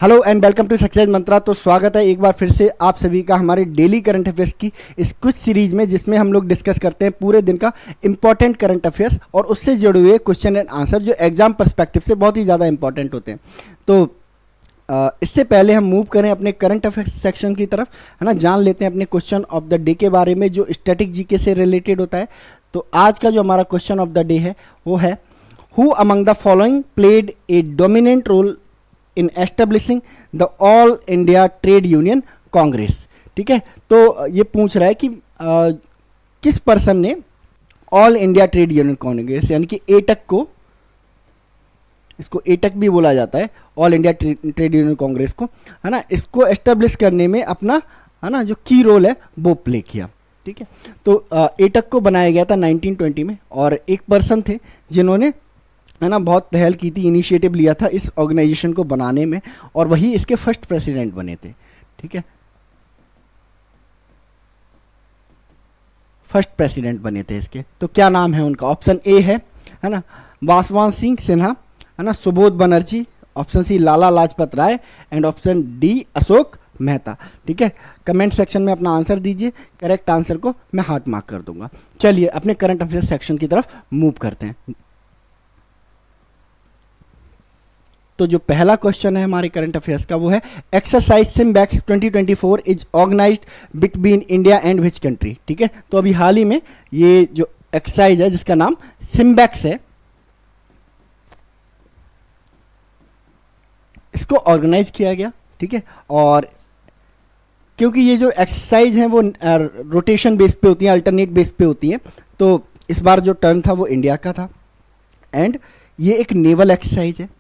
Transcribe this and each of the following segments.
Hello and welcome to success mantra. तो स्वागत है एक बार फिर से आप सभी का हमारे डेली करंट अफेयर्स की इस कुछ सीरीज में, जिसमें हम लोग डिस्कस करते हैं पूरे दिन का इंपॉर्टेंट करंट अफेयर्स और उससे जुड़े हुए क्वेश्चन एंड आंसर जो एग्जाम पर्सपेक्टिव से बहुत ही ज़्यादा इंपॉर्टेंट होते हैं। तो इससे पहले हम मूव करें अपने करंट अफेयर्स सेक्शन की तरफ, है ना, जान लेते हैं अपने क्वेश्चन ऑफ द डे के बारे में जो स्टैटिक जीके से रिलेटेड होता है। तो आज का जो हमारा क्वेश्चन ऑफ द डे है वो है, who among the following played a dominant role in establishing the All India Trade Union Congress. ठीक है, तो ये पूछ रहा है कि किस पर्सन ने all India Trade Union Congress यानी कि एटक को, इसको एटक भी बोला जाता है, all India Trade Union Congress को, है ना, इसको एस्टेब्लिश करने में अपना, है ना, जो की रोल है वो प्ले किया। ठीक है, तो एटक को बनाया गया था 1920 में और एक पर्सन थे जिन्होंने, है ना, बहुत पहल की थी, इनिशिएटिव लिया था इस ऑर्गेनाइजेशन को बनाने में और वही इसके फर्स्ट प्रेसिडेंट बने थे। ठीक है, फर्स्ट प्रेसिडेंट बने थे इसके। तो क्या नाम है उनका? ऑप्शन ए है ना, वासवान सिंह सिन्हा, है ना, Subodh Banerjee, option C Lala Lajpat Rai and option D Ashok Mehta. ठीक है, कमेंट सेक्शन में अपना आंसर दीजिए, करेक्ट आंसर को मैं हार्ट मार्क कर दूंगा। चलिए अपने करंट अफेयर सेक्शन की तरफ मूव करते हैं। तो जो पहला क्वेश्चन है हमारे करंट अफेयर्स का वो है, exercise SIMBEX 2024 is organised between India and which country. ठीक है, तो अभी हाल ही में ये जो एक्सरसाइज है जिसका नाम सिम्बैक्स है, इसको ऑर्गेनाइज किया गया। ठीक है, और क्योंकि ये जो एक्सरसाइज है वो रोटेशन बेस पे होती है, अल्टरनेट बेस पे होती है, तो इस बार जो टर्न था वो इंडिया का था एंड ये एक नेवल एक्सरसाइज है।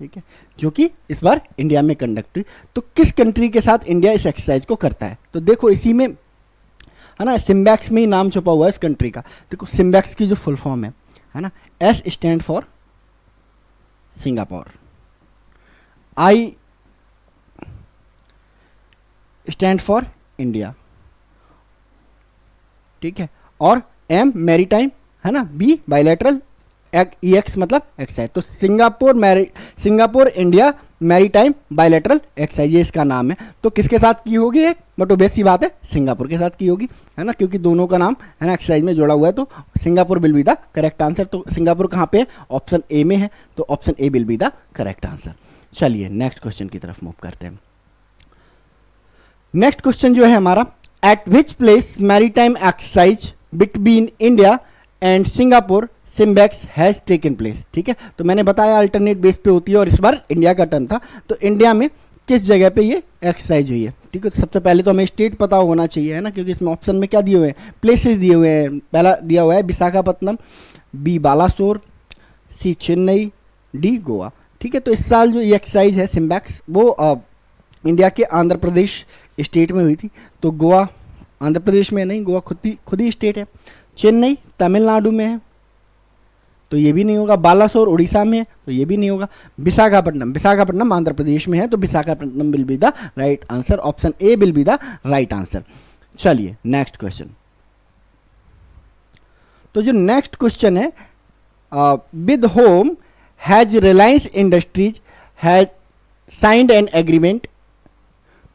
ठीक है, जो कि इस बार इंडिया में कंडक्ट हुई। तो किस कंट्री के साथ इंडिया इस एक्सरसाइज को करता है? तो देखो इसी में, है ना, सिम्बैक्स में ही नाम छुपा हुआ है इस कंट्री का। देखो सिम्बैक्स की जो फुल फॉर्म है ना, S stand for Singapore, I stand for India, ठीक है, और एम मैरीटाइम, है ना, बी बायलैटरल, EX मतलब एक्साइज। तो Singapore India maritime bilateral excise, ये इसका नाम है। तो किसके साथ की होगी एक, बट ऑब्वियस सी बात है सिंगापुर के साथ की होगी, है ना, क्योंकि दोनों का नाम, है ना, एक्साइज में जुड़ा हुआ है, तो Singapore will be the correct answer. तो सिंगापुर कहाँ पे है? ऑप्शन ए में है, तो option A will be the correct answer. चलिए नेक्स्ट क्वेश्चन की तरफ मूव करते हैं। नेक्स्ट क्वेश्चन जो है हमारा, eight which place maritime exercise between India and Singapore SIMBEX has taken place. ठीक है, तो मैंने बताया अल्टरनेट बेस पे होती है और इस बार इंडिया का टर्न था, तो इंडिया में किस जगह पे ये एक्सरसाइज हुई है? ठीक है, तो सबसे पहले तो हमें स्टेट पता होना चाहिए, है ना, क्योंकि इसमें ऑप्शन में क्या दिए हुए हैं, प्लेसेस दिए हुए हैं। पहला दिया हुआ है विशाखापत्तनम, बी बालासोर, सी चेन्नई, डी गोवा। ठीक है, तो इस साल जो ये एक्सरसाइज है सिम्बैक्स वो इंडिया के आंध्र प्रदेश स्टेट में हुई थी। तो गोवा आंध्र प्रदेश में नहीं, गोवा खुद ही स्टेट है। चेन्नई तमिलनाडु में है, तो ये भी नहीं होगा। बालासोर उड़ीसा में है, तो ये भी नहीं होगा। विशाखापट्टनम आंध्र प्रदेश में है, तो Visakhapatnam will be the right answer. Option A will be the right answer. चलिए नेक्स्ट क्वेश्चन। तो जो नेक्स्ट क्वेश्चन है, with whom has Reliance Industries has signed an agreement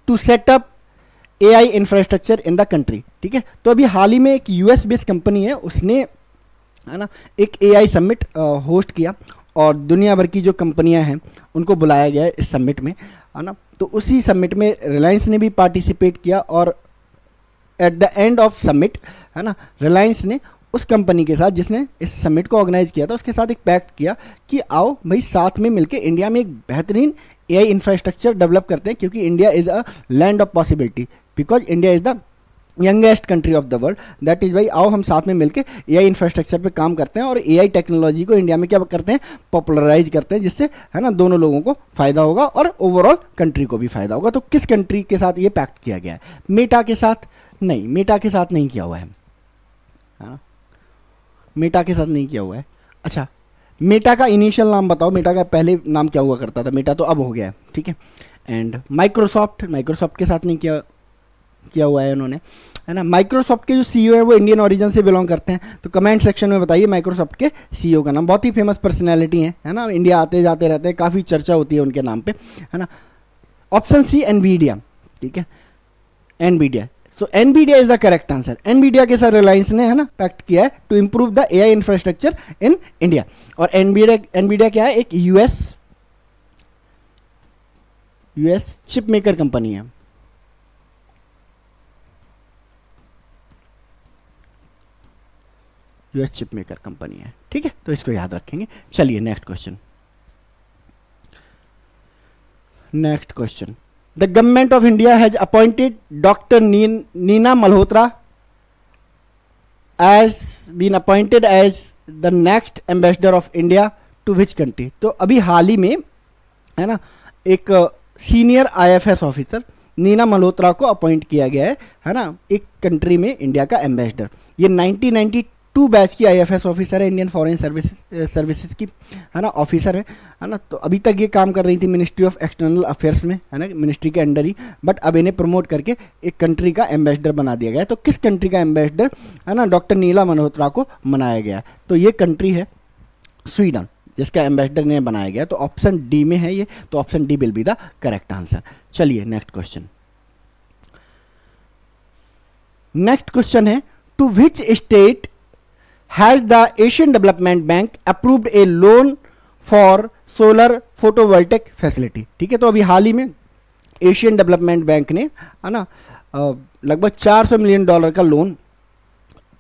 to set up AI infrastructure in the country. ठीक है, तो अभी हाल ही में एक US बेस्ड कंपनी है, उसने, है ना, एक AI समिट होस्ट किया और दुनिया भर की जो कंपनियां हैं उनको बुलाया गया है इस समिट में, है ना। तो उसी समिट में रिलायंस ने भी पार्टिसिपेट किया और at the end of summit, है ना, रिलायंस ने उस कंपनी के साथ जिसने इस समिट को ऑर्गेनाइज किया था उसके साथ एक पैक्ट किया कि आओ भाई साथ में मिलकर इंडिया में एक बेहतरीन AI इंफ्रास्ट्रक्चर डेवलप करते हैं, क्योंकि India is a land of possibility, because India is the youngest country of the world. That is भाई आओ हम साथ में मिलकर AI इंफ्रास्ट्रक्चर पे काम करते हैं और AI टेक्नोलॉजी को इंडिया में क्या करते हैं, पॉपुलराइज करते हैं, जिससे, है ना, दोनों लोगों को फायदा होगा और ओवरऑल कंट्री को भी फायदा होगा। तो किस कंट्री के साथ ये पैक्ट किया गया है? मेटा के साथ नहीं, मेटा के साथ नहीं किया हुआ है ना, मेटा के साथ नहीं किया हुआ है। अच्छा, मेटा का इनिशियल नाम बताओ, मेटा का पहले नाम क्या हुआ करता था? मेटा तो अब हो गया है। ठीक है, एंड माइक्रोसॉफ्ट के साथ नहीं किया हुआ है उन्होंने, है ना। माइक्रोसॉफ्ट के जो सीईओ है वो इंडियन ओरिजिन से बिलोंग करते हैं, तो कमेंट सेक्शन में बताइए माइक्रोसॉफ्ट के सीईओ का नाम। बहुत ही फेमस पर्सनैलिटी है ना, इंडिया आते जाते रहते हैं, काफ़ी चर्चा होती है उनके नाम पे, है ना। ऑप्शन सी एनवीडिया, ठीक है, Nvidia. So Nvidia is the correct answer. Nvidia के साथ रिलायंस ने, है ना, पैक्ट किया है to improve the AI infrastructure in India. और एनवीडिया क्या है, एक यूएस चिप मेकर कंपनी है। यूएस चिप मेकर कंपनी है, ठीक है, तो इसको याद रखेंगे। चलिए next question. Next question, the government of India has appointed doctor Neena Malhotra as been appointed as the next ambassador of India to which country. तो अभी हाल ही में, है ना, एक senior IFS officer Neena Malhotra को अपॉइंट किया गया है ना, एक कंट्री में इंडिया का एम्बेसडर। ये 1992 बैच की आईएफएस ऑफिसर है, इंडियन फॉरेन सर्विसेज की, है ना, ऑफिसर है ना। तो अभी तक ये काम कर रही थी मिनिस्ट्री ऑफ एक्सटर्नल अफेयर्स में, है ना, मिनिस्ट्री के अंडर ही, बट अब इन्हें प्रमोट करके एक कंट्री का एम्बेसडर बना दिया गया है। तो किस कंट्री का एम्बेसडर, है ना, डॉक्टर नीला मल्होत्रा को बनाया गया? तो ये कंट्री है स्वीडन, जिसका एम्बेसडर ने बनाया गया। तो ऑप्शन डी में है ये, तो option D will be the correct answer. चलिए नेक्स्ट क्वेश्चन। नेक्स्ट क्वेश्चन है, to which state has the Asian Development Bank approved a loan for solar photovoltaic facility. ठीक है, तो अभी हाल ही में एशियन डेवलपमेंट बैंक ने, है ना, लगभग $400 मिलियन का लोन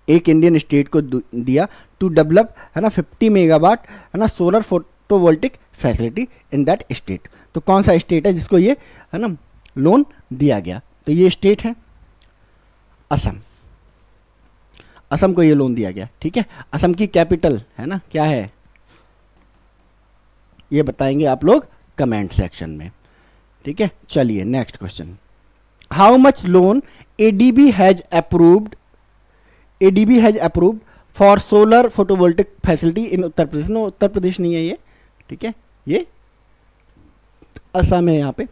एक इंडियन स्टेट को दिया टू डेवलप, है ना, 50 मेगावाट, है ना, solar photovoltaic facility in that state. तो कौन सा स्टेट है जिसको ये, है ना, लोन दिया गया? तो ये स्टेट है असम। असम को ये लोन दिया गया, ठीक है। असम की कैपिटल, है ना, क्या है ये बताएंगे आप लोग कमेंट सेक्शन में, ठीक है। चलिए next question, how much loan ADB has approved for solar photovoltaic facility in Uttar Pradesh. No, Uttar Pradesh नहीं है ये, ठीक है, ये असम है यहाँ पे,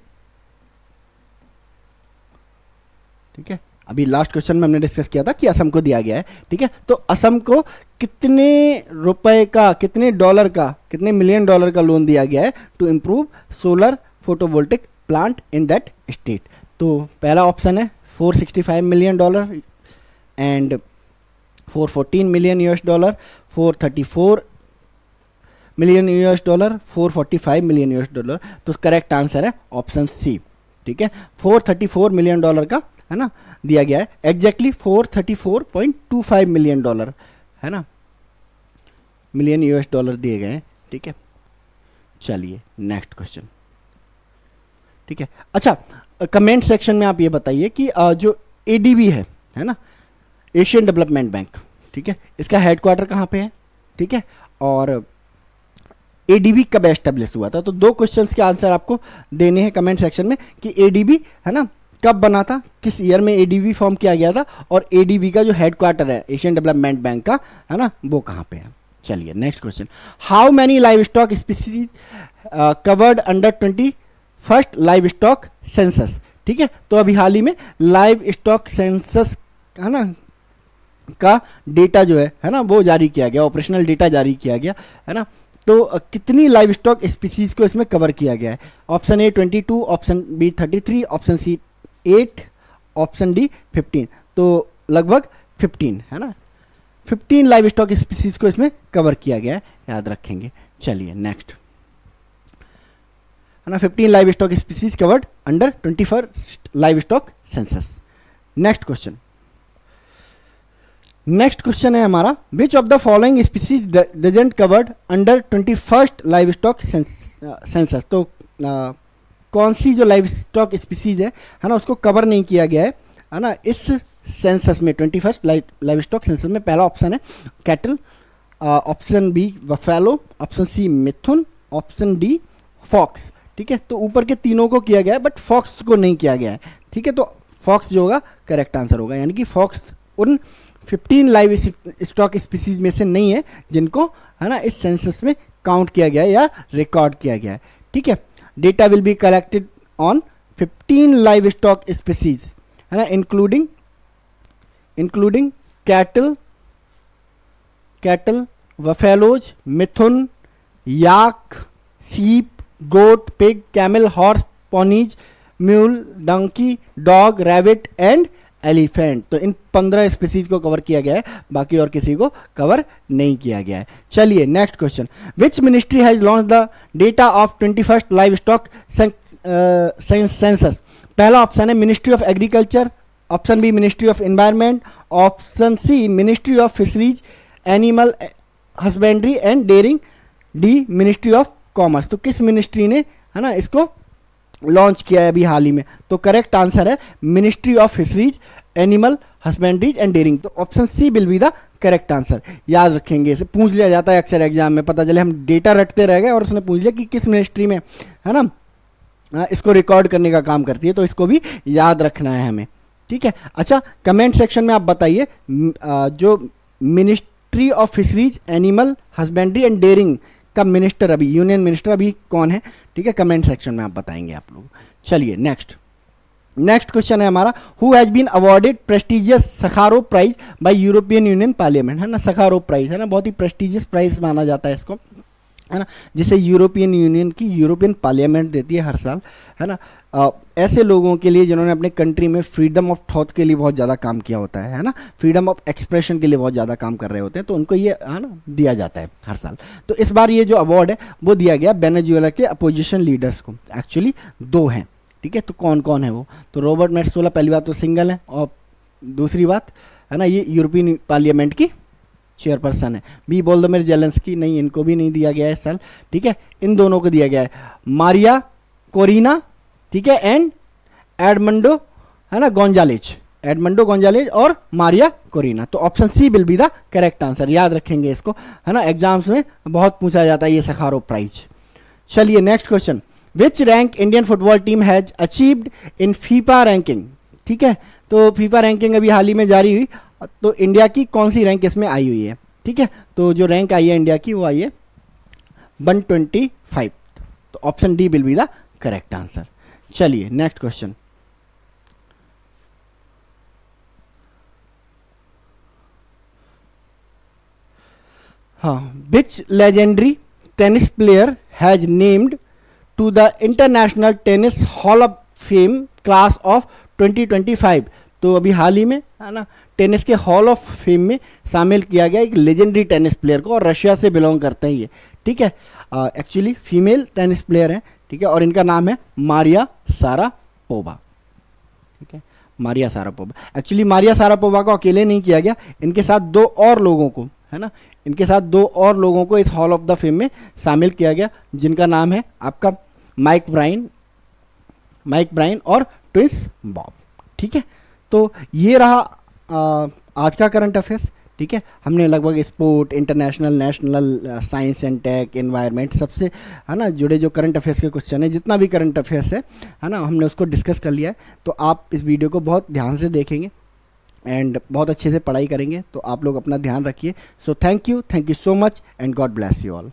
ठीक है। अभी लास्ट क्वेश्चन में हमने डिस्कस किया था कि असम को दिया गया है, ठीक है। तो असम को कितने रुपए का, कितने डॉलर का, कितने मिलियन डॉलर का लोन दिया गया है to improve solar photovoltaic plant in that state? तो पहला ऑप्शन है $465 million and $414 million, $434 million, $445 million. तो करेक्ट आंसर है ऑप्शन सी, ठीक है। $434 मिलियन का, है ना, दिया गया है। एग्जैक्टली $434.25 मिलियन, है ना, मिलियन US दिए गए हैं, ठीक है। चलिए नेक्स्ट क्वेश्चन, ठीक है। अच्छा, कमेंट सेक्शन में आप ये बताइए कि जो एडीबी है ना, एशियन डेवलपमेंट बैंक, ठीक है, इसका हेडक्वार्टर कहाँ पे है, ठीक है, और एडीबी कब एस्टेब्लिश हुआ था? तो दो क्वेश्चंस के आंसर आपको देने हैं कमेंट सेक्शन में कि एडीबी, है ना, कब बना था, किस ईयर में एडीबी फॉर्म किया गया था, और एडीबी का जो हेडक्वार्टर है एशियन डेवलपमेंट बैंक का, है ना, वो कहाँ पे है? चलिए next question, how many live stock species covered under 21st livestock census? ठीक है, तो अभी हाल ही में लाइव स्टॉक सेंसस, है ना, का डेटा जो है ना, वो जारी किया गया, ऑपरेशनल डेटा जारी किया गया, है ना। तो कितनी लाइव स्टॉक स्पीसीज को इसमें कवर किया गया है? Option A 22, option B 33, option C 8, option D 15। तो लगभग 15, है ना, 15 लाइव स्टॉक स्पीसीज को इसमें कवर किया गया है, याद रखेंगे। चलिए नेक्स्ट, है ना, 15 livestock species covered under 21st livestock census. Next question है हमारा, which of the following species doesn't covered under 21st livestock census? तो कौन सी जो लाइव स्टॉक स्पीसीज है ना, उसको कवर नहीं किया गया है ना, इस सेंसस में, 21st लाइव स्टॉक सेंसस में? पहला ऑप्शन है cattle, option B buffalo, option C mithun, option D fox, ठीक है। तो ऊपर के तीनों को किया गया है, बट फॉक्स को नहीं किया गया है, ठीक है। तो फॉक्स जो होगा करेक्ट आंसर होगा, यानी कि फॉक्स उन 15 लाइव स्टॉक स्पीसीज में से नहीं है जिनको, है ना, इस सेंसस में काउंट किया गया है या रिकॉर्ड किया गया है, ठीक है। Data will be collected on 15 livestock species, है ना, including including cattle, buffaloes, mithun, yak, sheep, goat, pig, camel, horse, ponies, mule, donkey, dog, rabbit and elephant. तो इन 15 स्पीसीज को कवर किया गया है, बाकी और किसी को कवर नहीं किया गया है। चलिए next question, which ministry has launch the data of 21st livestock census? पहला ऑप्शन है ministry of agriculture, option B ministry of environment, option C ministry of fisheries, animal husbandry and dairying, D ministry of commerce. तो किस ministry ने, है ना, इसको launch किया है अभी हाल ही में? तो करेक्ट आंसर है ministry of fisheries, animal husbandries and dairying. तो option C will be the correct answer. याद रखेंगे, इसे पूछ लिया जाता है अक्सर एग्जाम में, पता चले हम डेटा रटते रह गए और उसने पूछ लिया कि किस मिनिस्ट्री में, है ना, इसको रिकॉर्ड करने का काम करती है, तो इसको भी याद रखना है हमें, ठीक है। अच्छा, कमेंट सेक्शन में आप बताइए जो ministry of fisheries, animal husbandry and dairying का मिनिस्टर अभी, यूनियन मिनिस्टर अभी कौन है, ठीक है, कमेंट सेक्शन में आप बताएंगे आप लोग। चलिए नेक्स्ट क्वेश्चन है हमारा, who has been awarded prestigious Sakharov prize by European Union Parliament, है ना, सखारोव प्राइज, है ना, बहुत ही प्रेस्टिजियस प्राइज माना जाता है इसको, है ना, जिसे यूरोपियन यूनियन की यूरोपियन पार्लियामेंट देती है हर साल, है ना। ऐसे लोगों के लिए जिन्होंने अपने कंट्री में फ्रीडम ऑफ थॉट के लिए बहुत ज़्यादा काम किया होता है ना, फ्रीडम ऑफ एक्सप्रेशन के लिए बहुत ज़्यादा काम कर रहे होते हैं, तो उनको ये, है ना, दिया जाता है हर साल। तो इस बार ये जो अवार्ड है वो दिया गया वेनेजुएला के अपोजिशन लीडर्स को। एक्चुअली 2 हैं, ठीक है। तो कौन कौन है वो? तो रॉबर्ट मेट्सोला पहली बात तो सिंगल है, और दूसरी बात, है ना, ये यूरोपियन पार्लियामेंट की चेयरपर्सन है। बी वोलोदिमिर जेलेंस्की, नहीं, इनको भी नहीं दिया गया है इस साल, ठीक है। इन दोनों को दिया गया है, मारिया कोरिना, ठीक है, एंड एडमंडो, है ना, गोंजालेज और मारिया कोरिना। तो option C will be the correct answer. याद रखेंगे इसको, है ना, एग्जाम्स में बहुत पूछा जाता है ये सखारोव प्राइज। चलिए next question, which rank Indian football team has achieved in FIFA ranking, ठीक है। तो फीफा रैंकिंग अभी हाल ही में जारी हुई, तो इंडिया की कौन सी रैंक इसमें आई हुई है, ठीक है। तो जो रैंक आई है इंडिया की वो आई है 125। तो option D will be the correct answer. चलिए नेक्स्ट क्वेश्चन, हाँ, which legendary tennis player has named to the international tennis hall of fame class of 2025। तो अभी हाल ही में, है ना, टेनिस के हॉल ऑफ फेम में शामिल किया गया एक लेजेंडरी टेनिस प्लेयर को, और रशिया से बिलोंग करते हैं ये, ठीक है। एक्चुअली फीमेल टेनिस प्लेयर हैं, ठीक है, और इनका नाम है मारिया शारापोवा, ठीक है, Maria Sharapova. Actually Maria Sharapova को अकेले नहीं किया गया, इनके साथ 2 और लोगों को, है ना, इनके साथ 2 और लोगों को इस हॉल ऑफ द फेम में शामिल किया गया, जिनका नाम है आपका माइक ब्राइन और ट्विंस बॉब, ठीक है। तो ये रहा आज का करंट अफेयर्स, ठीक है। हमने लगभग sport, international, national, science and tech, environment, सबसे, है ना, जुड़े जो करंट अफेयर्स के क्वेश्चन है, जितना भी करंट अफेयर्स है ना, हमने उसको डिस्कस कर लिया है। तो आप इस वीडियो को बहुत ध्यान से देखेंगे एंड बहुत अच्छे से पढ़ाई करेंगे, तो आप लोग अपना ध्यान रखिए। So thank you so much and God bless you all.